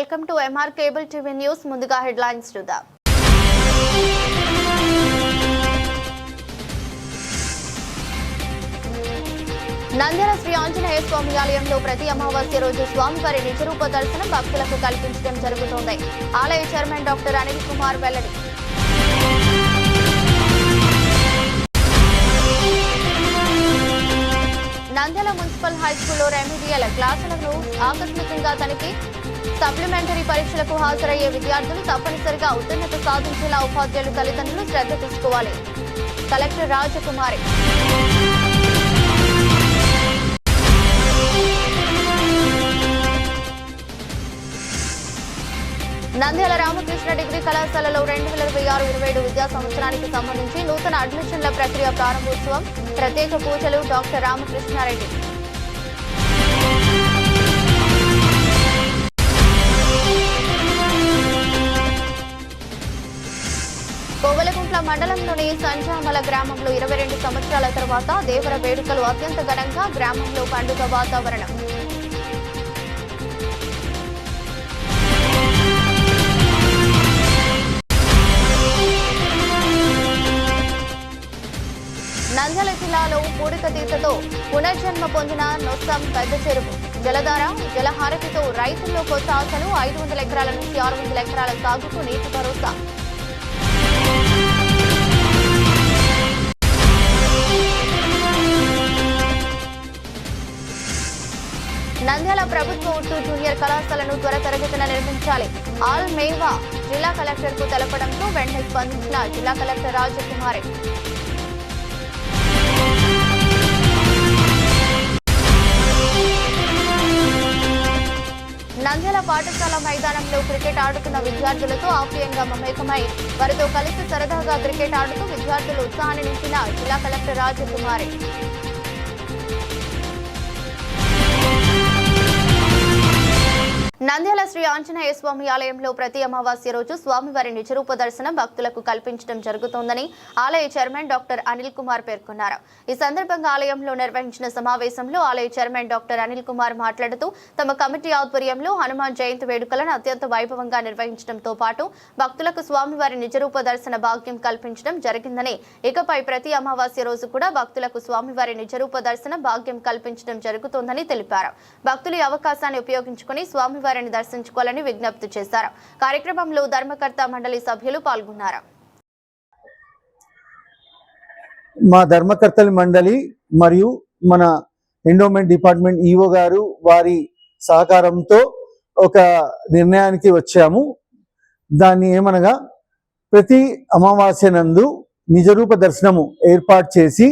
Welcome to MR Cable TV News. ముందుగా headlines చూద్దాం. నంద్యాల శ్రీ ఆంజనేయ స్వామి ఆలయంలో ప్రతి అమావాస్య రోజు స్వామివారి నిజరూప దర్శనం భక్తులకు కల్పించడం జరుగుతోంది. ఆలయ చైర్మన్ డాక్టర్ అనిల్ కుమార్ వెల్లడి. నంద్యాల మున్సిపల్ హై స్కూల్లో రెమిడియల్ క్లాసులను ఆకస్మికంగా తనిఖీ. సప్లిమెంటరీ పరీక్షలకు హాజరయ్యే విద్యార్థులు తప్పనిసరిగా ఉత్తీర్ణత సాధించేలా ఉపాధ్యాయులు తల్లిదండ్రులు శ్రద్ధ తీసుకోవాలి. కలెక్టర్ రాజకుమారి. నంద్యాల రామకృష్ణ డిగ్రీ కళాశాలలో 2026-27 విద్యా సంవత్సరానికి సంబంధించి నూతన అడ్మిషన్ల ప్రక్రియ ప్రారంభోత్సవం, ప్రత్యేక పూజలు. డాక్టర్ రామకృష్ణారెడ్డి. కోవెలగుంట్ల మండలంలోని సంజామల గ్రామంలో 22 సంవత్సరాల తర్వాత దేవర వేడుకలు అత్యంత ఘనంగా. గ్రామంలో పండుగ వాతావరణం. నంద్యాల జిల్లాలో పూడికతీతతో పునర్జన్మ పొందిన నొస్సం పెద్ద చెరువు. జలధార జలహారతితో రైతుల్లో కొత్త ఆశలు. 500 ఎకరాల నుంచి 600 ఎకరాల సాగుకు నీటి భరోసా. నంద్యాల ప్రభుత్వ ఉర్దూ జూనియర్ కళాశాలను త్వరితగతిన నిర్మించాలి. ఆల్ మేవా జిల్లా కలెక్టర్ కు తెలపడంతో వెంటనే స్పందించిన జిల్లా కలెక్టర్ రాజకుమారి. నంద్యాల పాఠశాల మైదానంలో క్రికెట్ ఆడుతున్న విద్యార్థులతో ఆప్యాయంగా మమేకమై వారితో కలిసి సరదాగా క్రికెట్ ఆడుతూ విద్యార్థులు ఉత్సాహాన్ని నింపిన జిల్లా కలెక్టర్ రాజకుమారి. నంద్యాల శ్రీ ఆంజనేయ స్వామి ఆలయంలో ప్రతి అమావాస్య రోజు స్వామివారి నిజరూప దర్శనం భక్తులకు కల్పించడం జరుగుతోందని ఆలయ చైర్మన్ డాక్టర్ అనిల్ కుమార్ పేర్కొన్నారు. ఈ సందర్భంగా ఆలయంలో నిర్వహించిన సమావేశంలో ఆలయ చైర్మన్ డాక్టర్ అనిల్ కుమార్ మాట్లాడుతూ తమ కమిటీ ఆధ్వర్యంలో హనుమాన్ జయంతి వేడుకలను అత్యంత వైభవంగా నిర్వహించడంతో పాటు భక్తులకు స్వామివారి నిజరూప దర్శన భాగ్యం కల్పించడం జరిగిందని, ఇకపై ప్రతి అమావాస్య రోజు కూడా భక్తులకు స్వామివారి నిజరూప దర్శన భాగ్యం కల్పించడం జరుగుతోందని తెలిపారు. భక్తులు ఈ అవకాశాన్ని ఉపయోగించుకుని స్వామివారి దర్శించుకోవాలని విజ్ఞప్తి చేశారు. కార్యక్రమంలో ధర్మకర్త మండలి సభ్యులు పాల్గొన్నారు. మా ధర్మకర్తల మండలి మరియు మన ఎండోమెంట్ డిపార్ట్మెంట్ ఈఓ గారు వారి సహకారంతో ఒక నిర్ణయానికి వచ్చాము. దాన్ని ఏమనగా ప్రతి అమావాస్య నందు నిజరూప దర్శనము ఏర్పాటు చేసి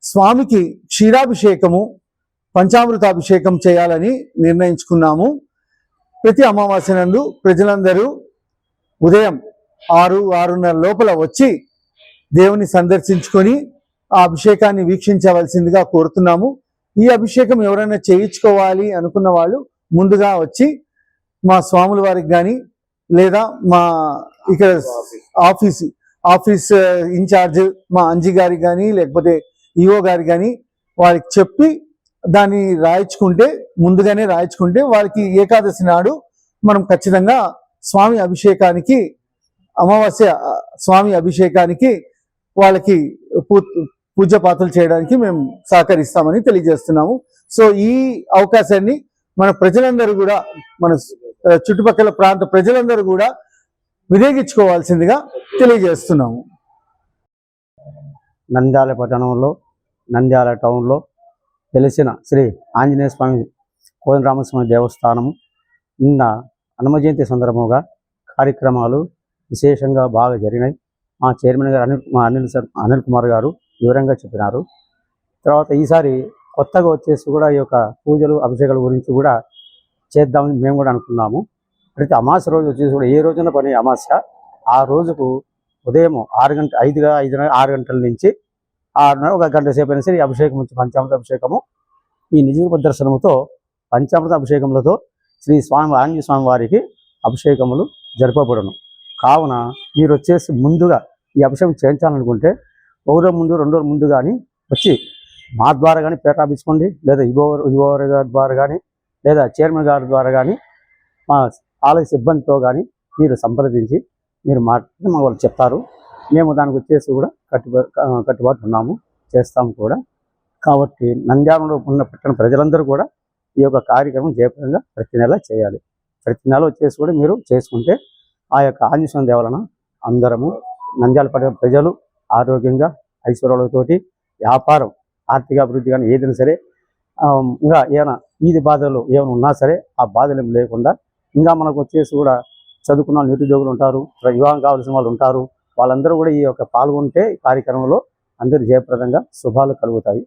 స్వామికి క్షీరాభిషేకము పంచామృతాభిషేకం చేయాలని నిర్ణయించుకున్నాము. ప్రతి అమావాస్య నందు ప్రజలందరూ ఉదయం 6-6:30 లోపల వచ్చి దేవుని సందర్శించుకొని ఆ అభిషేకాన్ని వీక్షించవలసిందిగా కోరుతున్నాము. ఈ అభిషేకం ఎవరైనా చేయించుకోవాలి అనుకున్న వాళ్ళు ముందుగా వచ్చి మా స్వాముల వారికి కానీ లేదా మా ఇక్కడ ఆఫీస్ ఇన్ఛార్జ్ మా అంజి గారికి కానీ లేకపోతే ఈఓ గారికి కానీ వారికి చెప్పి దాన్ని ముందుగానే రాయించుకుంటే వారికి ఏకాదశి నాడు మనం ఖచ్చితంగా స్వామి అభిషేకానికి అమావాస్య స్వామి అభిషేకానికి వాళ్ళకి పూజపాత్రలు చేయడానికి మేము సహకరిస్తామని తెలియజేస్తున్నాము. సో ఈ అవకాశాన్ని మన ప్రజలందరూ కూడా మన చుట్టుపక్కల ప్రాంత ప్రజలందరూ కూడా వినియోగించుకోవాల్సిందిగా తెలియజేస్తున్నాము. నంద్యాల పట్టణంలో నంద్యాల టౌన్లో తెలిసిన శ్రీ ఆంజనేయ స్వామి కోదండరామస్వామి దేవస్థానము నిన్న హనుమ జయంతి సందర్భంగా కార్యక్రమాలు విశేషంగా బాగా జరిగినాయి. మా చైర్మన్ గారు అనిల్ కుమార్ గారు వివరంగా చెప్పినారు. తర్వాత ఈసారి కొత్తగా వచ్చేసి కూడా ఈ యొక్క పూజలు అభిషేకాల గురించి కూడా చేద్దామని మేము కూడా అనుకున్నాము. ప్రతి అమావాస్య రోజు వచ్చేసి కూడా ఏ రోజున పని అమావాస్య ఆ రోజుకు ఉదయం 6 గంటల నుంచి 6:30 1 గంట సేపు అయినా సరే అభిషేకం వచ్చి పంచామృత అభిషేకము ఈ నిజరూప దర్శనముతో పంచామృత అభిషేకములతో శ్రీ ఆంజనేయ స్వామి వారికి అభిషేకములు జరపబడును. కావున మీరు వచ్చేసి ముందుగా ఈ అభిషేకం చేయించాలనుకుంటే 1 రోజు ముందు 2 రోజుల ముందు కానీ వచ్చి మా ద్వారా కానీ పేటాపించుకోండి, లేదా ఈవో గారి ద్వారా కానీ లేదా చైర్మన్ గారి ద్వారా కానీ మా ఆలయ సిబ్బందితో కానీ మీరు సంప్రదించి మీరు మాట్లాడితే మా వాళ్ళు చెప్తారు. మేము దానికి వచ్చేసి కూడా కట్టుబాటు ఉన్నాము, చేస్తాము కూడా. కాబట్టి నంద్యాలలో ఉన్న పట్టణ ప్రజలందరూ కూడా ఈ యొక్క కార్యక్రమం జయప్రదంగా ప్రతి నెల చేయాలి. ప్రతి నెల వచ్చేసి కూడా మీరు చేసుకుంటే ఆ యొక్క ఆంజనేయ దేవాలన అందరము నంద్యాల పట్టణ ప్రజలు ఆరోగ్యంగా ఐశ్వర్యాలతోటి వ్యాపారం ఆర్థిక అభివృద్ధి కానీ ఏదైనా సరే ఇంకా ఏమైనా ఈది బాధలు ఏమైనా ఉన్నా సరే ఆ బాధలు ఏమి లేకుండా ఇంకా మనకు వచ్చేసి కూడా చదువుకున్న వాళ్ళు నిరుద్యోగులు ఉంటారు, వివాహం కావాల్సిన వాళ్ళు ఉంటారు. వాళ్ళందరూ కూడా ఈ యొక్క పాల్గొంటే కార్యక్రమంలో అందరూ జయప్రదంగా శుభాలు కలుగుతాయి.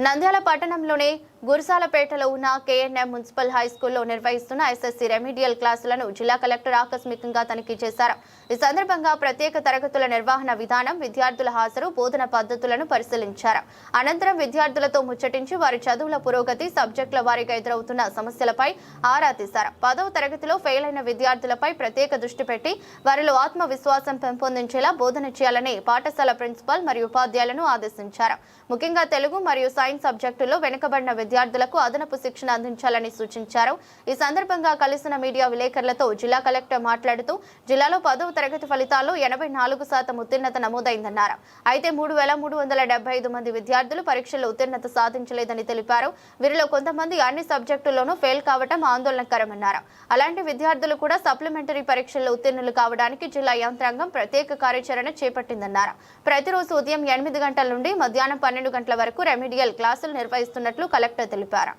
నంద్యాల పట్టణంలోని గురసాలపేటలో ఉన్న కేఎన్ఎం మున్సిపల్ హై స్కూల్లో నిర్వహిస్తున్న ఎస్ఎస్సి రెమిడియల్ క్లాసులను జిల్లా కలెక్టర్ ఆకస్మికంగా తనిఖీ చేశారు. ఈ సందర్భంగా ప్రత్యేక తరగతుల నిర్వహణ విధానం, విద్యార్థుల హాజరు, బోధన పద్ధతులను పరిశీలించారు. అనంతరం విద్యార్థులతో ముచ్చటించి వారి చదువుల పురోగతి, సబ్జెక్టుల వారీగా ఎదురవుతున్న సమస్యలపై ఆరా తీశారు. 10వ తరగతిలో ఫెయిల్ అయిన విద్యార్థులపై ప్రత్యేక దృష్టి పెట్టి వారిలో ఆత్మవిశ్వాసం పెంపొందించేలా బోధన చేయాలని పాఠశాల ప్రిన్సిపల్ మరియు ఉపాధ్యాయులను ఆదేశించారు. ముఖ్యంగా తెలుగు మరియు సైన్స్ సబ్జెక్టుల్లో వెనుకబడిన విద్యార్థులకు అదనపు శిక్షణ అందించాలని సూచించారు. ఈ సందర్భంగా కలిసిన మీడియా విలేకరులతో జిల్లా కలెక్టర్ మాట్లాడుతూ జిల్లాలో 10వ తరగతి ఫలితాల్లో 84% ఉత్తీర్ణత నమోదైందన్నారు. అయితే 3,375 మంది విద్యార్థులు పరీక్షల్లో ఉత్తీర్ణత సాధించలేదని తెలిపారు. వీరిలో కొంతమంది అన్ని సబ్జెక్టుల్లోనూ ఫెయిల్ కావడం ఆందోళనకరమన్నారు. అలాంటి విద్యార్థులు కూడా సప్లిమెంటరీ పరీక్షల్లో ఉత్తీర్ణులు కావడానికి జిల్లా యంత్రాంగం ప్రత్యేక కార్యాచరణ చేపట్టిందన్నారు. ప్రతిరోజు ఉదయం 8 గంటల నుండి మధ్యాహ్నం 12 గంటల వరకు రెమిడియల్ క్లాసులు నిర్వహిస్తున్నట్లు కలెక్టర్ తెలిపారు.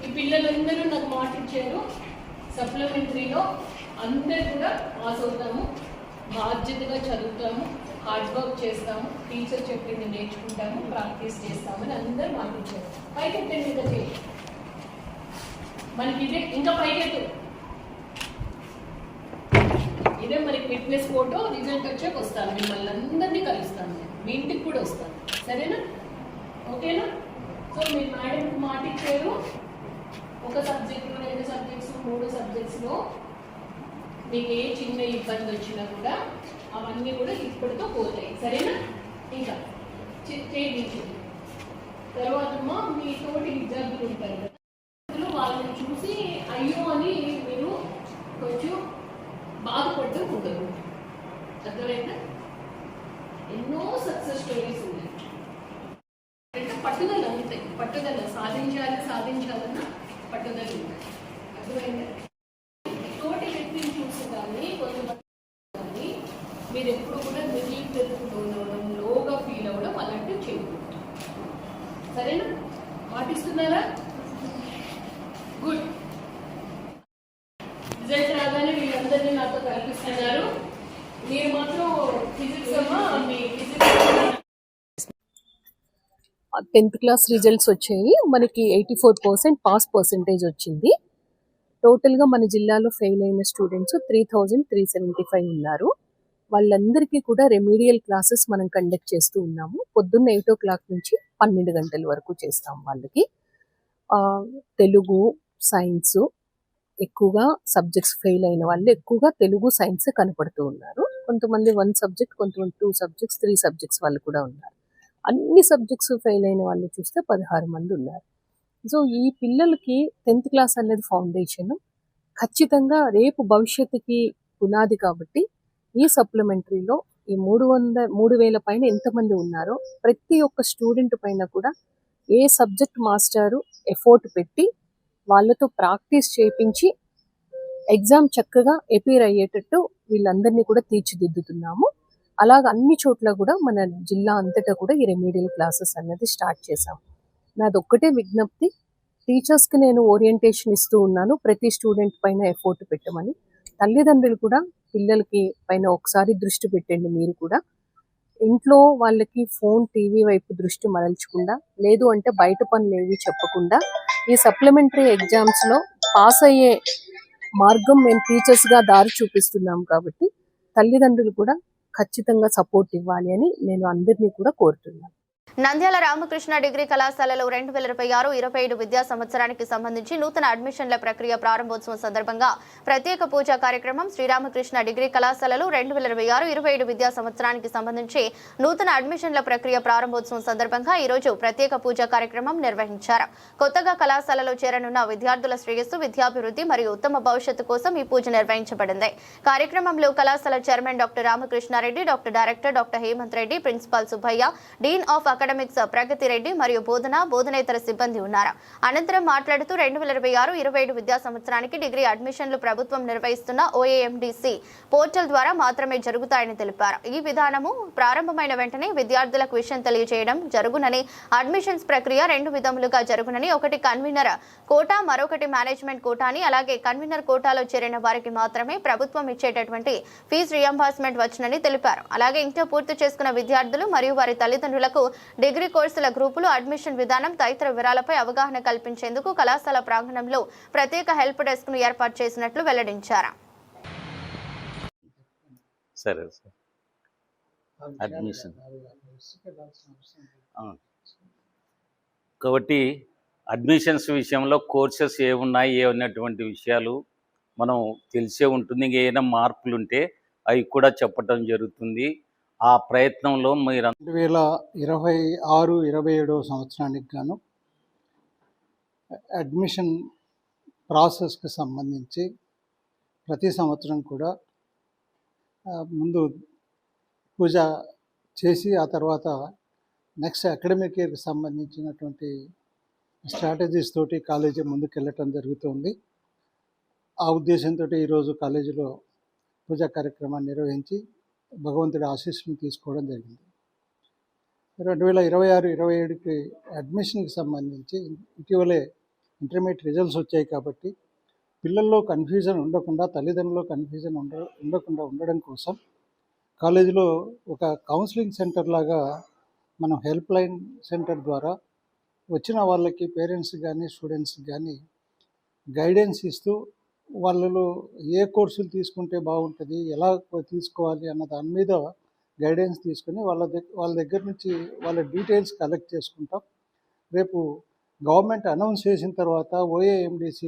ఈ పిల్లలందరూ నాకు మాట ఇచ్చారు, సప్లిమెంటరీలో అందరూ కూడా పాస్ అవుతాము, బాధ్యతగా చదువుతాము, హార్డ్ వర్క్ చేస్తాము, టీచర్ చెప్పింది నేర్చుకుంటాము, ప్రాక్టీస్ చేస్తామని అందరూ మాట ఇచ్చారు. పైకెట్టండి, ఇంకా చేయి, మనకి ఇదే, ఇంకా పైకెట్టు, ఇదే మనకి ఫిట్నెస్ ఫోటో. రిజల్ట్ వచ్చాక వస్తాను, మిమ్మల్ని అందరినీ కలుస్తాను, మీ ఇంటికి కూడా వస్తాను, సరేనా? ఓకేనా? సో మీరు మేడంకి మాట ఇచ్చారు, ఒక సబ్జెక్టులో 2 సబ్జెక్ట్స్ 3 సబ్జెక్ట్స్లో మీకు ఏ చిన్న ఇబ్బంది వచ్చినా కూడా అవన్నీ కూడా ఇప్పటితో పోతాయి, సరేనా? ఇంకా చేయించండి. తర్వాత మీ తోటి విద్యార్థులు ఉంటారు కదా, వాళ్ళని చూసి అయ్యో అని మీరు కొంచెం బాధపడడం ఉండదు, అర్థమైందా? ఎన్నో సక్సెస్ స్టోరీస్ ఉన్నాయి. పట్టుదల ఉంటాయి, పట్టుదల సాధించాలన్న పట్టుదల ఉంటాయి, అర్థమైందా? తోటి వ్యక్తిని చూసి కానీ కొంతమంది కానీ మీరు ఎప్పుడు కూడా నిర్లిప్తతోనవడం, లోగా ఫీల్ అవ్వడం అలాంటివి చేయకూడదు, సరేనా? పాటిస్తున్నారా? గుడ్. రిజల్ట్ రాగానే వీళ్ళందరినీ నాతో కల్పిస్తున్నారు. మీరు మాత్రం ఫిజిక్స్ అమ్మా, మీ ఫిజిక్స్ 10th క్లాస్ రిజల్ట్స్ వచ్చాయి. మనకి 84% పాస్ పర్సెంటేజ్ వచ్చింది. టోటల్గా మన జిల్లాలో ఫెయిల్ అయిన స్టూడెంట్స్ 3,375 ఉన్నారు. వాళ్ళందరికీ కూడా రెమీడియల్ క్లాసెస్ మనం కండక్ట్ చేస్తూ ఉన్నాము. పొద్దున్న 8 o'clock నుంచి 12 గంటల వరకు చేస్తాం. వాళ్ళకి తెలుగు, సైన్స్ ఎక్కువగా సబ్జెక్ట్స్ ఫెయిల్ అయిన వాళ్ళు ఎక్కువగా తెలుగు, సైన్స్ కనపడుతూ ఉన్నారు. కొంతమంది 1 సబ్జెక్ట్, కొంతమంది 2 సబ్జెక్ట్స్, 3 సబ్జెక్ట్స్ వాళ్ళు కూడా ఉన్నారు. అన్ని సబ్జెక్ట్స్ ఫెయిల్ అయిన వాళ్ళు చూస్తే 16 మంది ఉన్నారు. సో ఈ పిల్లలకి 10th క్లాస్ అనేది ఫౌండేషన్, ఖచ్చితంగా రేపు భవిష్యత్తుకి పునాది. కాబట్టి ఈ సప్లిమెంటరీలో ఈ 3,000 పైన ఎంతమంది ఉన్నారో ప్రతి ఒక్క స్టూడెంట్ పైన కూడా ఏ సబ్జెక్ట్ మాస్టారు ఎఫోర్ట్ పెట్టి వాళ్ళతో ప్రాక్టీస్ చేయించి ఎగ్జామ్ చక్కగా అపీర్ అయ్యేటట్టు వీళ్ళందరినీ కూడా తీర్చిదిద్దుతున్నాము. అలాగ అన్ని చోట్ల కూడా మన జిల్లా అంతటా కూడా ఈ రెమీడియల్ క్లాసెస్ అనేది స్టార్ట్ చేశాం. నాది ఒక్కటే విజ్ఞప్తి, టీచర్స్కి నేను ఓరియంటేషన్ ఇస్తూ ఉన్నాను, ప్రతి స్టూడెంట్ పైన ఎఫోర్ట్ పెట్టమని. తల్లిదండ్రులు కూడా పిల్లలకి పైన ఒకసారి దృష్టి పెట్టండి. మీరు కూడా ఇంట్లో వాళ్ళకి ఫోన్, టీవీ వైపు దృష్టి మరల్చకుండా, లేదు అంటే బయట పనులు ఏవి చెప్పకుండా ఈ సప్లిమెంటరీ ఎగ్జామ్స్లో పాస్ అయ్యే మార్గం మేము టీచర్స్గా దారి చూపిస్తున్నాం. కాబట్టి తల్లిదండ్రులు కూడా ఖచ్చితంగా సపోర్ట్ ఇవ్వాలి అని నేను అందరినీ కూడా కోరుతున్నాను. నంద్యాల రామకృష్ణ డిగ్రీ కళాశాలలో 2026-27 విద్యా సంవత్సరానికి సంబంధించి నూతన అడ్మిషన్ల ప్రక్రియ ప్రారంభోత్సవం సందర్భంగా ప్రత్యేక పూజా కార్యక్రమం. శ్రీరామకృష్ణ డిగ్రీ కళాశాలలో 2026-27 విద్యా సంవత్సరానికి సంబంధించి నూతన అడ్మిషన్ల ప్రక్రియ ప్రారంభోత్సవం సందర్భంగా ఈ రోజు ప్రత్యేక పూజా కార్యక్రమం నిర్వహించారు. కొత్తగా కళాశాలలో చేరనున్న విద్యార్థుల శ్రేయస్సు, విద్యాభివృద్ధి మరియు ఉత్తమ భవిష్యత్తు కోసం ఈ పూజ నిర్వహించబడింది. కార్యక్రమంలో కళాశాల chairman doctor Ramakrishna Reddy, doctor director doctor Hemanth Reddy, principal Subbaiah, dean of academics Pragathi Reddy మరియు బోధనేతర సిబ్బంది ఉన్నారు. అనంతరం మాట్లాడుతూ 2026-27 విద్యా సంవత్సరానికి డిగ్రీ అడ్మిషన్లు ప్రభుత్వం నిర్వహిస్తున్న OAMDC పోర్టల్ ద్వారా మాత్రమే జరుగుతాయని తెలిపారు. ఈ విధానము ప్రారంభమైన వెంటనే విద్యార్థులకు విషయం తెలియజేయడం జరుగునని, అడ్మిషన్స్ ప్రక్రియ 2 విధములుగా జరుగునని, ఒకటి కన్వీనర్ కోటా, మరొకటి మేనేజ్మెంట్ కోటా అని. అలాగే కన్వీనర్ కోటాలో చేరిన వారికి మాత్రమే ప్రభుత్వం ఇచ్చేటటువంటి ఫీజు రియంబర్స్మెంట్ వచ్చునని తెలిపారు. అలాగే ఇంటర్ పూర్తి చేసుకున్న విద్యార్థులు మరియు వారి తల్లిదండ్రులకు డిగ్రీ కోర్సుల గ్రూపులు, అడ్మిషన్ విధానం తదితర వివరాలపై అవగాహన కల్పించేందుకు కళాశాల ప్రాంగణంలో ప్రత్యేక హెల్ప్ డెస్క్ ను ఏర్పాటు చేసినట్లు వెల్లడించారు. సరే సార్, అడ్మిషన్ కాబట్టి అడ్మిషన్స్ విషయంలో కోర్సెస్ ఏమున్నాయి, ఏమన్నటువంటి విషయాలు మనం తెలిసే ఉంటుంది. ఏమైనా మార్పులు ఉంటే అవి కూడా చెప్పడం జరుగుతుంది. ఆ ప్రయత్నంలో మీరు 2026-27 సంవత్సరానికి గాను అడ్మిషన్ ప్రాసెస్కి సంబంధించి ప్రతి సంవత్సరం కూడా ముందు పూజ చేసి ఆ తర్వాత నెక్స్ట్ అకాడమిక్ ఇయర్కి సంబంధించినటువంటి స్ట్రాటజీస్ తోటి కాలేజీ ముందుకెళ్ళటం జరుగుతుంది. ఆ ఉద్దేశంతో ఈరోజు కాలేజీలో పూజా కార్యక్రమాన్ని నిర్వహించి భగవంతుడి ఆశీస్సును తీసుకోవడం జరిగింది. 2026-27కి అడ్మిషన్కి సంబంధించి ఇటీవలే ఇంటర్మీడియట్ రిజల్ట్స్ వచ్చాయి కాబట్టి పిల్లల్లో కన్ఫ్యూజన్ ఉండకుండా, తల్లిదండ్రుల్లో కన్ఫ్యూజన్ ఉండకుండా ఉండడం కోసం కాలేజీలో ఒక కౌన్సిలింగ్ సెంటర్ లాగా మనం హెల్ప్ లైన్ సెంటర్ ద్వారా వచ్చిన వాళ్ళకి, పేరెంట్స్ కానీ స్టూడెంట్స్కి కానీ గైడెన్స్ ఇస్తూ వాళ్ళలో ఏ కోర్సులు తీసుకుంటే బాగుంటుంది, ఎలా తీసుకోవాలి అన్న దాని మీద గైడెన్స్ తీసుకుని వాళ్ళ దగ్గర నుంచి వాళ్ళ డీటెయిల్స్ కలెక్ట్ చేసుకుంటాం. రేపు గవర్నమెంట్ అనౌన్స్ చేసిన తర్వాత OAMDC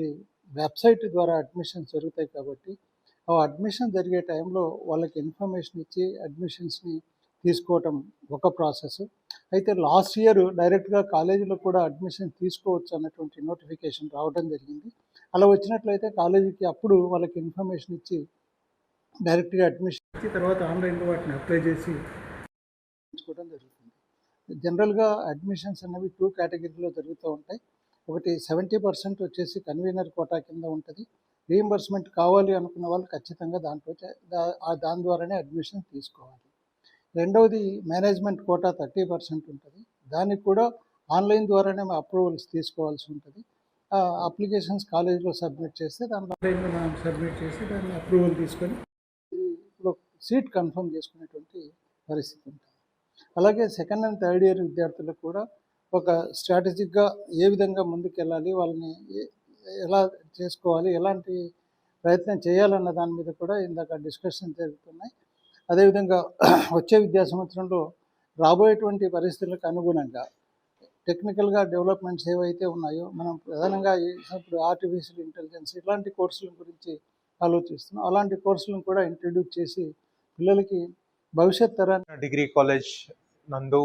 వెబ్సైట్ ద్వారా అడ్మిషన్స్ జరుగుతాయి కాబట్టి ఆ అడ్మిషన్ జరిగే టైంలో వాళ్ళకి ఇన్ఫర్మేషన్ ఇచ్చి అడ్మిషన్స్ని తీసుకోవటం ఒక ప్రాసెస్. అయితే లాస్ట్ ఇయర్ డైరెక్ట్గా కాలేజీలో కూడా అడ్మిషన్ తీసుకోవచ్చు అన్నటువంటి నోటిఫికేషన్ రావడం జరిగింది. అలా వచ్చినట్లయితే కాలేజీకి అప్పుడు వాళ్ళకి ఇన్ఫర్మేషన్ ఇచ్చి డైరెక్ట్గా అడ్మిషన్ ఇచ్చి తర్వాత ఆన్లైన్లో వాటిని అప్లై చేసి తీసుకోవడం జరుగుతుంది. జనరల్గా అడ్మిషన్స్ అనేవి 2 కేటగిరీలో జరుగుతూ ఉంటాయి. ఒకటి 70% వచ్చేసి కన్వీనర్ కోటా కింద ఉంటుంది. రీయింబర్స్మెంట్ కావాలి అనుకున్న వాళ్ళు ఖచ్చితంగా దాని ద్వారానే అడ్మిషన్ తీసుకోవాలి. రెండవది మేనేజ్మెంట్ కోటా 30% ఉంటుంది. దానికి కూడా ఆన్లైన్ ద్వారానే అప్రూవల్స్ తీసుకోవాల్సి ఉంటుంది. అప్లికేషన్స్ కాలేజీలో సబ్మిట్ చేస్తే దాని ఆన్లైన్లో మనం సబ్మిట్ చేసి దాన్ని అప్రూవల్ తీసుకొని సీట్ కన్ఫర్మ్ చేసుకునేటువంటి పరిస్థితి ఉంటుంది. అలాగే సెకండ్ అండ్ థర్డ్ ఇయర్ విద్యార్థులకు కూడా ఒక స్ట్రాటజిక్గా ఏ విధంగా ముందుకెళ్ళాలి, వాళ్ళని ఎలా చేసుకోవాలి, ఎలాంటి ప్రయత్నం చేయాలన్న దాని మీద కూడా ఇందాక డిస్కషన్ జరుగుతున్నాయి. అదేవిధంగా వచ్చే విద్యా సంవత్సరంలో రాబోయేటువంటి పరిస్థితులకు అనుగుణంగా టెక్నికల్గా డెవలప్మెంట్స్ ఏవైతే ఉన్నాయో మనం ప్రధానంగా ఇప్పుడు ఆర్టిఫిషియల్ ఇంటెలిజెన్స్ ఇలాంటి కోర్సుల గురించి ఆలోచిస్తున్నాం. అలాంటి కోర్సులను కూడా ఇంట్రడ్యూస్ చేసి పిల్లలకి భవిష్యత్ తరాన్ని డిగ్రీ కాలేజ్ నందు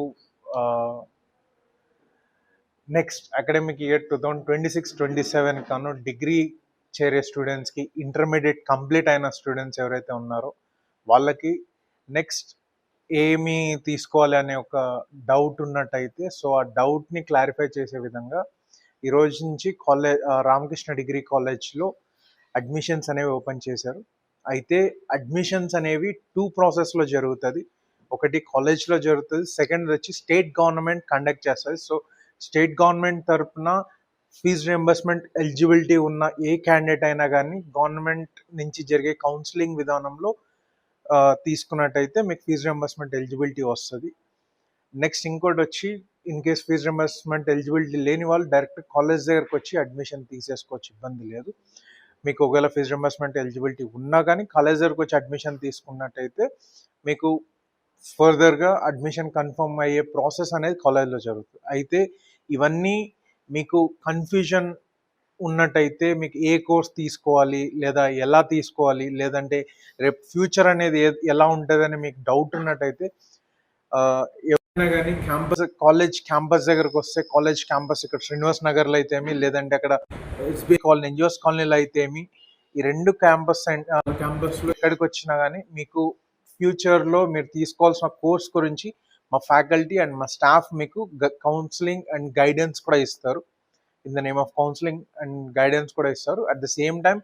నెక్స్ట్ అకాడమిక్ ఇయర్ 2026-27 కాను డిగ్రీ చేరే స్టూడెంట్స్కి, ఇంటర్మీడియట్ కంప్లీట్ అయిన స్టూడెంట్స్ ఎవరైతే ఉన్నారో వాళ్ళకి నెక్స్ట్ ఏమి తీసుకోవాలి అనే ఒక డౌట్ ఉన్నట్టయితే సో ఆ డౌట్ని క్లారిఫై చేసే విధంగా ఈరోజు నుంచి రామకృష్ణ డిగ్రీ కాలేజ్లో అడ్మిషన్స్ అనేవి ఓపెన్ చేశారు. అయితే అడ్మిషన్స్ అనేవి 2 ప్రాసెస్లో జరుగుతుంది. ఒకటి కాలేజ్లో జరుగుతుంది, సెకండ్ వచ్చి స్టేట్ గవర్నమెంట్ కండక్ట్ చేస్తుంది. సో స్టేట్ గవర్నమెంట్ తరఫున ఫీజు రియంబర్స్మెంట్ ఎలిజిబిలిటీ ఉన్న ఏ క్యాండిడేట్ అయినా కానీ గవర్నమెంట్ నుంచి జరిగే కౌన్సిలింగ్ విధానంలో తీసుకున్నట్టయితే మీకు ఫీజు రియంబర్స్మెంట్ ఎలిజిబిలిటీ వస్తుంది. నెక్స్ట్ ఇంకోటి వచ్చి in case fee reimbursement eligibility లేని వాళ్ళు డైరెక్ట్ కాలేజ్ దగ్గరకు వచ్చి అడ్మిషన్ తీసేసుకోవచ్చు, ఇబ్బంది లేదు. మీకు ఒకవేళ ఫీజు రింబర్స్మెంట్ ఎలిజిబిలిటీ ఉన్నా కానీ కాలేజ్ దగ్గరకు వచ్చి అడ్మిషన్ తీసుకున్నట్టయితే మీకు ఫర్దర్గా అడ్మిషన్ కన్ఫర్మ్ అయ్యే ప్రాసెస్ అనేది కాలేజ్లో జరుగుతుంది. అయితే ఇవన్నీ మీకు కన్ఫ్యూజన్ ఉన్నట్టయితే మీకు ఏ కోర్స్ తీసుకోవాలి లేదా ఎలా తీసుకోవాలి లేదంటే రేపు ఫ్యూచర్ అనేది ఎలా ఉంటుందని మీకు డౌట్ ఉన్నట్టయితే ఎవరైనా కానీ కాలేజ్ క్యాంపస్ దగ్గరకు వస్తే కాలేజ్ క్యాంపస్ ఇక్కడ శ్రీనివాస్ నగర్లో అయితేమి లేదంటే అక్కడ ఎస్బీఐ కాలనీ ఎన్జిఓస్ కాలనీలో అయితేమి ఈ రెండు క్యాంపస్లో ఎక్కడికి వచ్చినా కానీ మీకు ఫ్యూచర్లో మీరు తీసుకోవాల్సిన కోర్స్ గురించి మా ఫ్యాకల్టీ అండ్ మా స్టాఫ్ మీకు కౌన్సిలింగ్ అండ్ గైడెన్స్ కూడా ఇస్తారు. In the name of counselling and guidance కూడా ఇస్తారు. అట్ ద సేమ్ టైం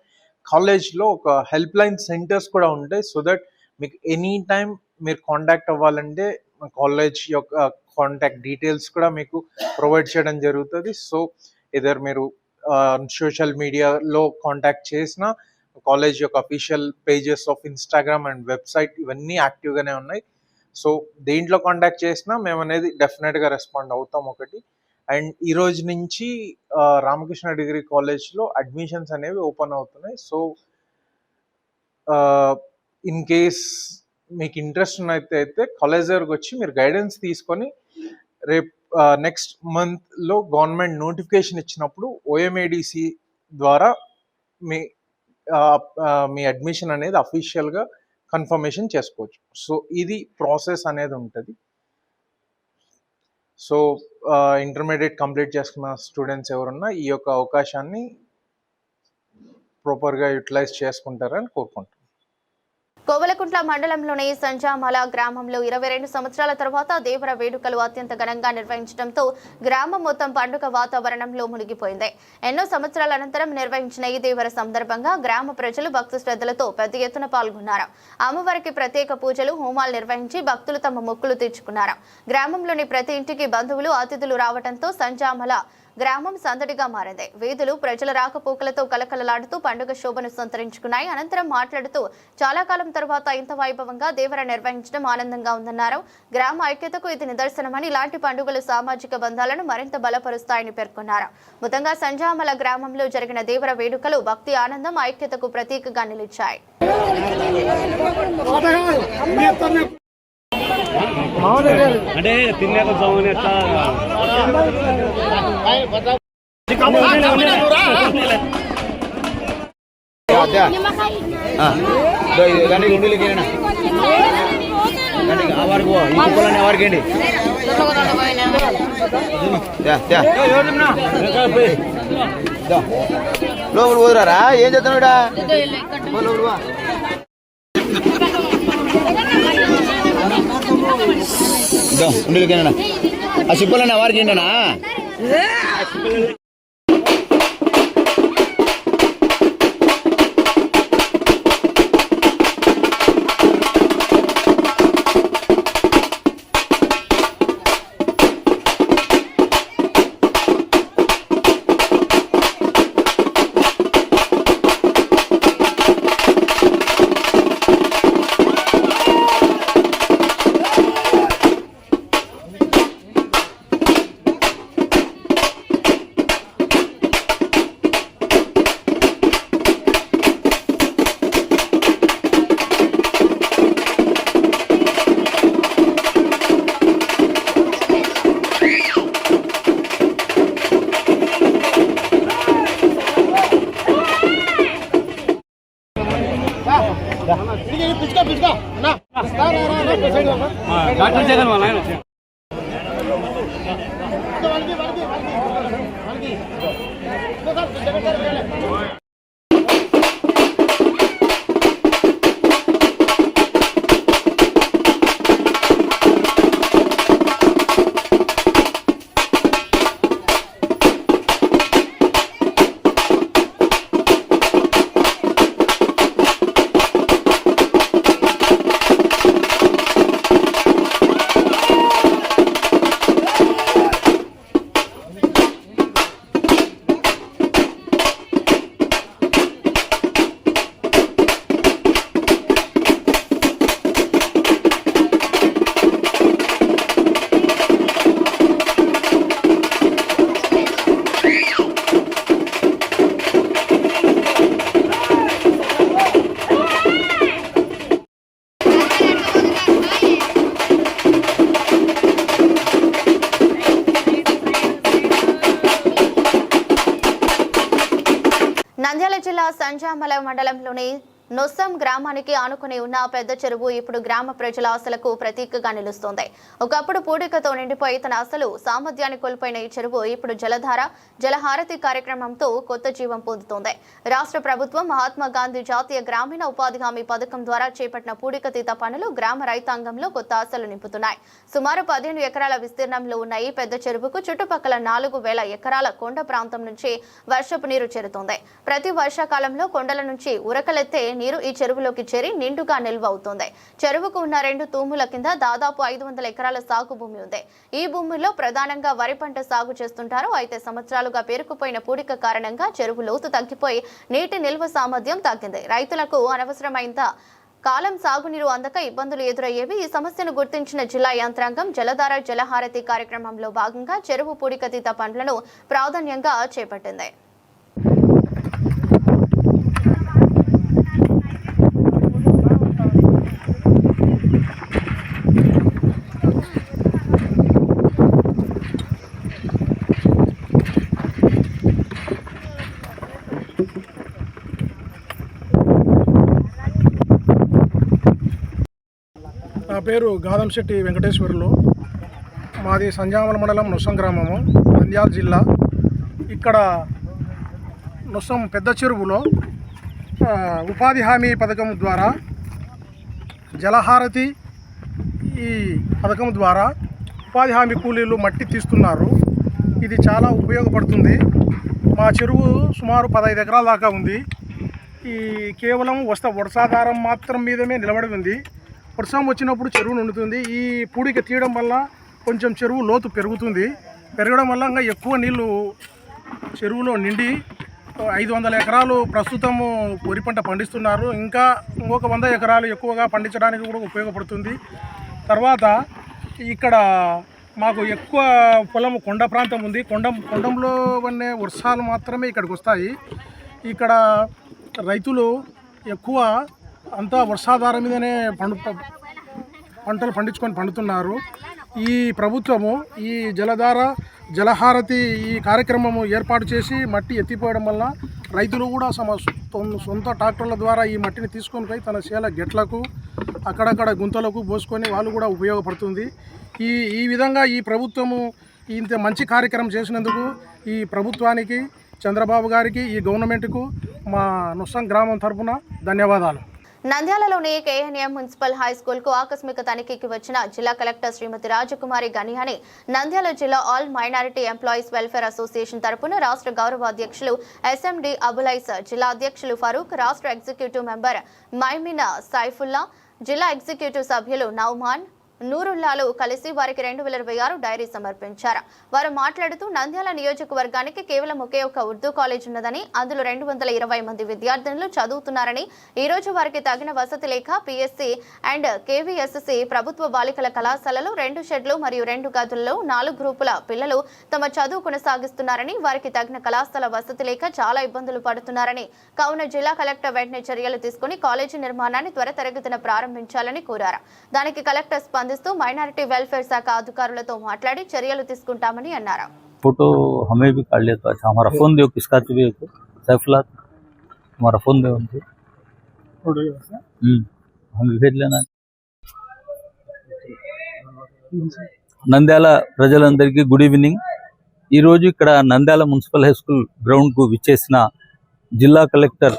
కాలేజ్లో ఒక హెల్ప్ లైన్ సెంటర్స్ కూడా ఉంటాయి. సో దట్ మీకు ఎనీ టైం మీరు కాంటాక్ట్ అవ్వాలంటే కాలేజ్ యొక్క కాంటాక్ట్ డీటెయిల్స్ కూడా మీకు ప్రొవైడ్ చేయడం జరుగుతుంది. సో ఇదర్ మీరు సోషల్ మీడియాలో కాంటాక్ట్ చేసినా కాలేజ్ యొక్క official pages of Instagram and website ఇవన్నీ యాక్టివ్గానే ఉన్నాయి. సో దేంట్లో కాంటాక్ట్ చేసినా మేము అనేది డెఫినెట్గా రెస్పాండ్ అవుతాం ఒకటి. అండ్ ఈ రోజు నుంచి రామకృష్ణ డిగ్రీ కాలేజ్లో అడ్మిషన్స్ అనేవి ఓపెన్ అవుతున్నాయి. సో ఇన్ కేస్ మీకు ఇంట్రెస్ట్ ఉన్నట్టయితే కాలేజ్ దగ్గరకు వచ్చి మీరు గైడెన్స్ తీసుకొని రేపు నెక్స్ట్ మంత్లో గవర్నమెంట్ నోటిఫికేషన్ ఇచ్చినప్పుడు ఓఎంఏడిసి ద్వారా మీ అడ్మిషన్ అనేది అఫీషియల్గా కన్ఫర్మేషన్ చేసుకోవచ్చు. సో ఇది ప్రాసెస్ అనేది ఉంటుంది. సో ఇంటర్మీడియట్ కంప్లీట్ చేసుకున్న స్టూడెంట్స్ ఎవరున్నా ఈ యొక్క అవకాశాన్ని ప్రాపర్గా యూటిలైజ్ చేసుకుంటారని కోరుకుంటున్నాను. కోవలకుంట్ల మండలంలోని సంజామల గ్రామంలో 22 సంవత్సరాల తర్వాత దేవర వేడుకలు అత్యంత ఘనంగా నిర్వహించడంతో గ్రామం మొత్తం పండుగ వాతావరణంలో మునిగిపోయింది. ఎన్నో సంవత్సరాల అనంతరం నిర్వహించిన ఈ దేవర సందర్భంగా గ్రామ ప్రజలు భక్తి శ్రద్ధలతో పెద్ద ఎత్తున పాల్గొన్నారు. అమ్మవారికి ప్రత్యేక పూజలు హోమాలు నిర్వహించి భక్తులు తమ మొక్కులు తీర్చుకున్నారు. గ్రామంలోని ప్రతి ఇంటికి బంధువులు అతిథులు రావడంతో సంజామల గ్రామం సందడిగా మారింది. వీధులు ప్రజల రాకపోకలతో కలకలలాడుతూ పండుగ శోభను సంతరించుకున్నాయి. అనంతరం మాట్లాడుతూ చాలా కాలం తర్వాత ఇంత వైభవంగా దేవర నిర్వహించడం ఆనందంగా ఉందన్నారు. గ్రామ ఐక్యతకు ఇది నిదర్శనమని, ఇలాంటి పండుగలు సామాజిక బంధాలను మరింత బలపరుస్తాయని పేర్కొన్నారు. మొత్తంగా సంజామల గ్రామంలో జరిగిన దేవర వేడుకలు భక్తి, ఆనందం, ఐక్యతకు ప్రతీకగా నిలిచాయి. అంటే తిన్నాక లోపల పోదురా ఏం చేస్తున్నాడా ఉండికేనా ఆ సిప్పలన్నా వారికి ఏంటనా డాక్టర్ జగన్ వాళ్ళ జిల్లా సంజామల మండలంలోని నొస్సం గ్రామానికి ఆనుకుని ఉన్న పెద్ద చెరువు ఇప్పుడు గ్రామ ప్రజల ఆశలకు ప్రతీకగా నిలుస్తోంది. ఒకప్పుడు పూడికతో నిండిపోయి తన అసలు సామర్థ్యాన్ని కోల్పోయిన ఈ చెరువు ఇప్పుడు జలధార జలహారతి కార్యక్రమంతో కొత్త జీవం పొందుతోంది. రాష్ట్ర ప్రభుత్వం మహాత్మా గాంధీ జాతీయ గ్రామీణ ఉపాధి హామీ పథకం ద్వారా చేపట్టిన పూడికతీత పనులు గ్రామ రైతాంగంలో కొత్త ఆశలు నింపుతున్నాయి. సుమారు 15 ఎకరాల విస్తీర్ణంలో ఉన్న ఈ పెద్ద చెరువుకు చుట్టుపక్కల 4000 ఎకరాల కొండ ప్రాంతం నుంచి వర్షపు నీరు చేరుతోంది. ప్రతి వర్షాకాలంలో కొండల నుంచి ఉరకలెత్తే నీరు ఈ చెరువులోకి చేరి నిండుగా నిల్వ అవుతోంది. చెరువుకు ఉన్న 2 తూముల కింద దాదాపు 500 ఎకరాల సాగు భూమి ఉంది. ఈ భూమిలో ప్రధానంగా వరి పంట సాగు చేస్తుంటారు. అయితే సంవత్సరాలుగా పేరుకుపోయిన పూడిక కారణంగా చెరువు లోతు తగ్గిపోయి నీటి నిల్వ సామర్థ్యం తగ్గింది. రైతులకు అనవసరమైన కాలం సాగునీరు అందక ఇబ్బందులు ఎదురయ్యేవి. ఈ సమస్యను గుర్తించిన జిల్లా యంత్రాంగం జలధార జలహారతి కార్యక్రమంలో భాగంగా చెరువు పూడికతీత పనులను ప్రాధాన్యంగా చేపట్టింది. నా పేరు గాదంశెట్టి వెంకటేశ్వర్లు. మాది సంజామల మండలం నొస్సం గ్రామము, నంద్యాల జిల్లా. ఇక్కడ నొస్సం పెద్ద చెరువులో ఉపాధి హామీ పథకం ద్వారా జలహారతి ఈ పథకం ద్వారా ఉపాధి హామీ కూలీలు మట్టి తీస్తున్నారు. ఇది చాలా ఉపయోగపడుతుంది. మా చెరువు సుమారు 15 ఎకరాల దాకా ఉంది. ఈ కేవలం వర్షాధారం మాత్రం మీదమే నిలబడి ఉంది. వర్షం వచ్చినప్పుడు చెరువు నిండుతుంది. ఈ పూడిక తీయడం వల్ల కొంచెం చెరువు లోతు పెరగడం వల్ల ఇంకా ఎక్కువ నీళ్లు చెరువులో నిండి 500 ఎకరాలు ప్రస్తుతము వరి పంట పండిస్తున్నారు. ఇంకా ఇంకొక 100 ఎకరాలు ఎక్కువగా పండించడానికి కూడా ఉపయోగపడుతుంది. తర్వాత ఇక్కడ మాకు ఎక్కువ పొలం కొండ ప్రాంతం ఉంది. కొండంలో వన్నే వర్షాలు మాత్రమే ఇక్కడికి వస్తాయి. ఇక్కడ రైతులు ఎక్కువ అంతా వర్షాధారం మీదనే పంటలు పండుతున్నారు. ఈ ప్రభుత్వము ఈ జలధార జలహారతి ఈ కార్యక్రమము ఏర్పాటు చేసి మట్టి ఎత్తిపోయడం వల్ల రైతులు కూడా సొంత ట్రాక్టర్ల ద్వారా ఈ మట్టిని తీసుకొని పోయి తన చేల గెట్లకు అక్కడక్కడ గుంతలకు పోసుకొని వాళ్ళు కూడా ఉపయోగపడుతుంది. ఈ విధంగా ఈ ప్రభుత్వము ఇంత మంచి కార్యక్రమం చేసినందుకు ఈ ప్రభుత్వానికి, చంద్రబాబు గారికి, ఈ గవర్నమెంట్కు మా నొస్సం గ్రామం తరఫున ధన్యవాదాలు. నంద్యాలలోని కేఎన్ఎం మున్సిపల్ హై స్కూల్ కు ఆకస్మిక తనిఖీకి వచ్చిన జిల్లా కలెక్టర్ శ్రీమతి రాజకుమారి గనియాని నంద్యాల జిల్లా all minority employees welfare association తరపున రాష్ట్ర గౌరవ అధ్యక్షులు SMD అబులైస్, జిల్లా అధ్యక్షులు ఫరూక్, రాష్ట్ర ఎగ్జిక్యూటివ్ మెంబర్ మైమినా సైఫుల్లా, జిల్లా ఎగ్జిక్యూటివ్ సభ్యులు నౌమాన్ నూరుల్లాలు కలిసి వారికి 2026 డైరీ సమర్పించారు. వారు మాట్లాడుతూ నంద్యాల నియోజకవర్గానికి కేవలం ఒకే ఒక ఉర్దూ కాలేజ్ ఉన్నదని, అందులో 220 మంది విద్యార్థినులు చదువుతున్నారని, ఈ రోజు వారికి తగిన వసతి లేక PSC అండ్ KVSC ప్రభుత్వ బాలికల కళాశాలలో 2 షెడ్లు మరియు 2 గదుల్లో 4 గ్రూపుల పిల్లలు తమ చదువు కొనసాగిస్తున్నారని, వారికి తగిన కళాశాల వసతి లేక చాలా ఇబ్బందులు పడుతున్నారని, కావున జిల్లా కలెక్టర్ వెంటనే చర్యలు తీసుకుని కాలేజీ నిర్మాణాన్ని త్వరితగతిన ప్రారంభించాలని కోరారు. దానికి కలెక్టర్ స్పందిస్తూ మైనారిటీ వెల్ఫేర్ శాఖ అధికారులతో మాట్లాడి చర్యలు తీసుకుంటామని అన్నారు. फोटो हमें भी काट लेता अच्छा हमारा फोन दो किसका भी सैफुल्ला हमारा फोन दो उनको हम भेज लेना. నంద్యాల ప్రజలందరికీ గుడ్ ఈవినింగ్. ఈరోజు ఇక్కడ నంద్యాల మున్సిపల్ హై స్కూల్ గ్రౌండ్కు విచ్చేసిన జిల్లా కలెక్టర్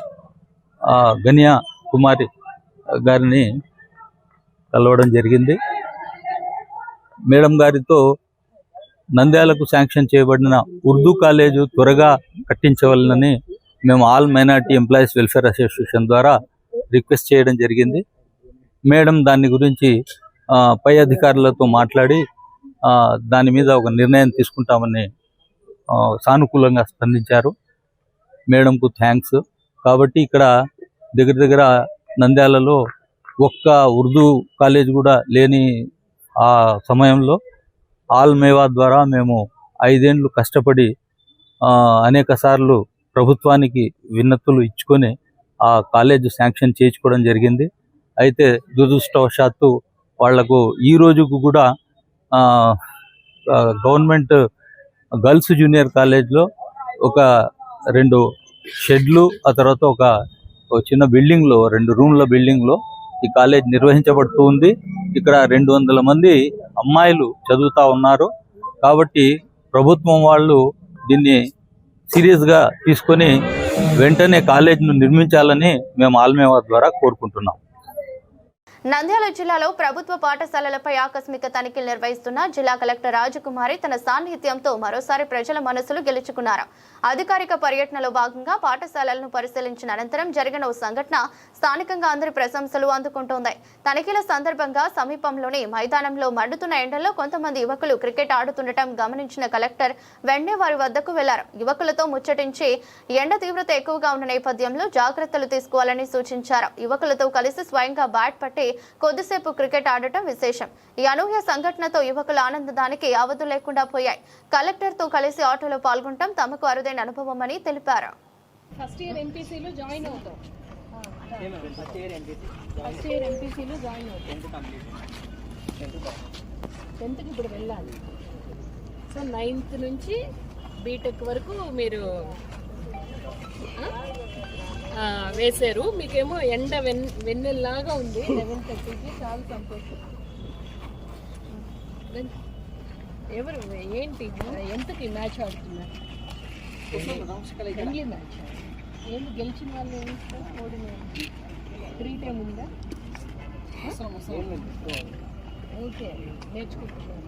గనియా కుమారి గారిని కలవడం జరిగింది. మేడం గారితో నంద్యాలకు శాంక్షన్ చేయబడిన ఉర్దూ కాలేజు త్వరగా కట్టించవాలని మేము all minority employees welfare association ద్వారా రిక్వెస్ట్ చేయడం జరిగింది. మేడం దాని గురించి పై అధికారులతో మాట్లాడి దాని మీద ఒక నిర్ణయం తీసుకుంటామని సానుకూలంగా స్పందించారు. మేడంకు థ్యాంక్స్. కాబట్టి ఇక్కడ దగ్గర నంద్యాలలో ఒక్క ఉర్దూ కాలేజ్ కూడా లేని ఆ సమయంలో ఆల్ మేవా ద్వారా మేము 5 ఏళ్ళు కష్టపడి అనేక సార్లు ప్రభుత్వానికి విన్నతులు ఇచ్చుకొని ఆ కాలేజ్ శాంక్షన్ చేయించుకోవడం జరిగింది. అయితే దురదృష్టవశాత్తు వాళ్లకు ఈ రోజుకు కూడా గవర్నమెంట్ గర్ల్స్ జూనియర్ కాలేజ్లో ఒక 2 షెడ్లు, ఆ తర్వాత ఒక చిన్న బిల్డింగ్లో 2 రూమ్ల బిల్డింగ్లో ఈ కాలేజ్ నిర్వహించబడుతూ ఉంది. ఇక్కడ 200 మంది అమ్మాయిలు చదువుతూ ఉన్నారు. కాబట్టి ప్రభుత్వం వాళ్ళు దీన్ని సీరియస్గా తీసుకొని వెంటనే కాలేజ్ను నిర్మించాలని మేము ఆల్మేవా ద్వారా కోరుకుంటున్నాం. నంద్యాల జిల్లాలో ప్రభుత్వ పాఠశాలలపై ఆకస్మిక తనిఖీలు నిర్వహిస్తున్న జిల్లా కలెక్టర్ రాజకుమారి తన సాన్నిధ్యంతో మరోసారి ప్రజల మనసులు గెలుచుకున్నారు. అధికారిక పర్యటనలో భాగంగా పాఠశాలలను పరిశీలించిన అనంతరం జరిగిన ఓ సంఘటన స్థానికంగా అందరి ప్రశంసలు అందుకుంటోంది. తనిఖీల సందర్భంగా సమీపంలోని మైదానంలో మండుతున్న ఎండల్లో కొంతమంది యువకులు క్రికెట్ ఆడుతుండటం గమనించిన కలెక్టర్ వెంటనే వారి వద్దకు వెళ్లారు. యువకులతో ముచ్చటించి ఎండ తీవ్రత ఎక్కువగా ఉన్న నేపథ్యంలో జాగ్రత్తలు తీసుకోవాలని సూచించారు. యువకులతో కలిసి స్వయంగా బ్యాట్ పట్టి కొద్దిసేపు క్రికెట్ ఆడటం విశేషం. ఈ అనూహ్య సంఘటనతో యువకుల ఆనందానికి అవధులు లేకుండా పోయాయి. కలెక్టర్ తో కలిసి ఆటోలో పాల్గొనడం తమకు అరుదైన అనుభవం అని తెలిపారు. ఫస్ట్ ఇయర్ ఎంపీసీలో జాయిన్ అవుతాం. టెన్త్కి ఇప్పుడు వెళ్ళాలి. సో 9th నుంచి బీటెక్ వరకు మీరు వేశారు. మీకేమో ఎండ వెన్నెల్లాగా ఉంది. 11:30కి చాలా సంతోషం. ఎవరు ఏంటి ఎంతకి మ్యాచ్ ఆడుతున్నారు? Friendly match. ఏంటి గెలిచిన వాళ్ళు ఏమిస్తారు? ఓడిన 3 టైం ఉందా? ఓకే, నేర్చుకుంటున్నాను.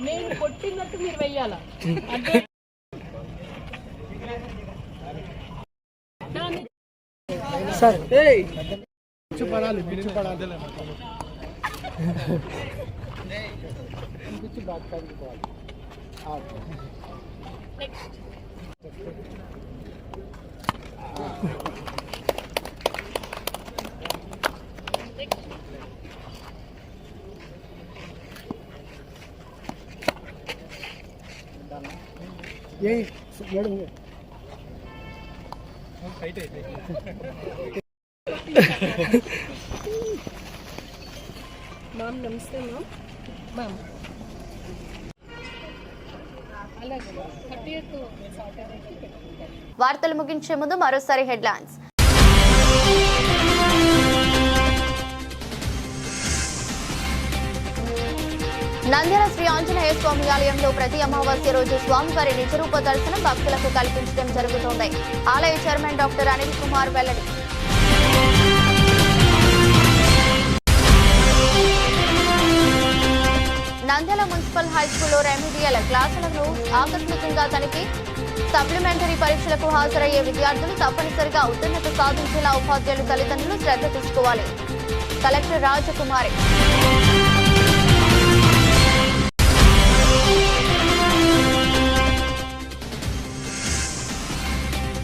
నేను కొట్టినట్టు మీరు వెయ్యాలా? సార్ మ్యామ్ నమస్తే మ్యామ్. అలాగే 30th సాటర్డేకి వార్తలు ముగించే ముందు మరోసారి హెడ్లైన్స్. నంద్యాల శ్రీ ఆంజనేయ స్వామి ఆలయంలో ప్రతి అమావాస్య రోజు స్వామివారి నిజరూప దర్శనం భక్తులకు కల్పించడం జరుగుతోంది. ఆలయ చైర్మన్ డాక్టర్ అనిల్ కుమార్ వెల్లడి. నంద్యాల మున్సిపల్ హైస్కూల్లో రెమిడియల్ క్లాసులను ఆకస్మికంగా తనిఖీ. సప్లిమెంటరీ పరీక్షలకు హాజరయ్యే విద్యార్థులు తప్పనిసరిగా ఉత్తీర్ణత సాధించేలా ఉపాధ్యాయులు తల్లిదండ్రులు శ్రద్ధ తీసుకోవాలి. కలెక్టర్ రాజకుమారి.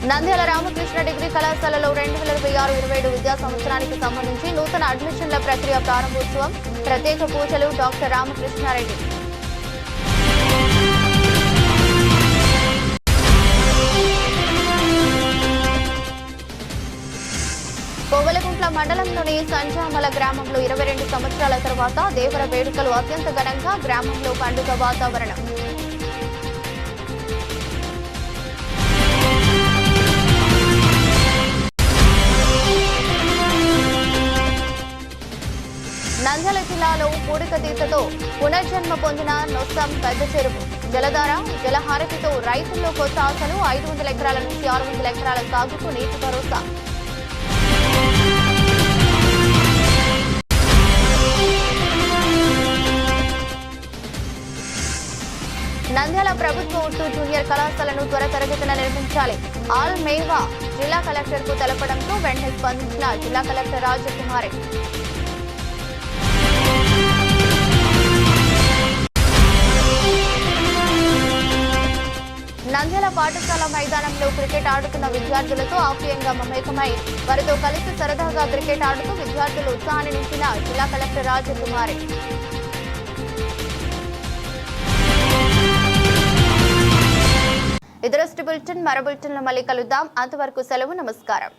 నంద్యాల రామకృష్ణ డిగ్రీ కళాశాలలో 2026-27 విద్యా సంవత్సరానికి సంబంధించి నూతన అడ్మిషన్ల ప్రక్రియ ప్రారంభోత్సవం. ప్రత్యేక పూజలు డాక్టర్ రామకృష్ణారెడ్డి. కోవలగుంట్ల మండలంలోని సంజామల గ్రామంలో 22 సంవత్సరాల తర్వాత దేవర వేడుకలు అత్యంత ఘనంగా. గ్రామంలో పండుగ వాతావరణం. నంద్యాల జిల్లాలో పూడికతీతతో పునర్జన్మ పొందిన నొస్సం పెద్ద చెరువు. జలధార జలహారతితో రైతుల్లో కొత్త ఆశలు. 500 ఎకరాల నుంచి 600 ఎకరాల సాగుకు నీటి భరోసా. నంద్యాల ప్రభుత్వ ఉర్దూ జూనియర్ కళాశాలను త్వరితగతిన నిర్మించాలి. ఆల్ మేవా జిల్లా కలెక్టర్ కు తెలపడంతో వెంటనే స్పందించిన జిల్లా కలెక్టర్ రాజకుమారి. నంద్యాల పాఠశాల మైదానంలో క్రికెట్ ఆడుతున్న విద్యార్థులతో ఆప్యాయంగా మమేకమై వారితో కలిసి సరదాగా క్రికెట్ ఆడుతూ విద్యార్థులు ఉత్సాహాన్ని నింపిన జిల్లా కలెక్టర్ రాజకుమారి. ఇదరస్ట్ బులెటిన్. మరో బులెటిన్లో మళ్ళీ కలుద్దాం. అంతవరకు సెలవు. నమస్కారం.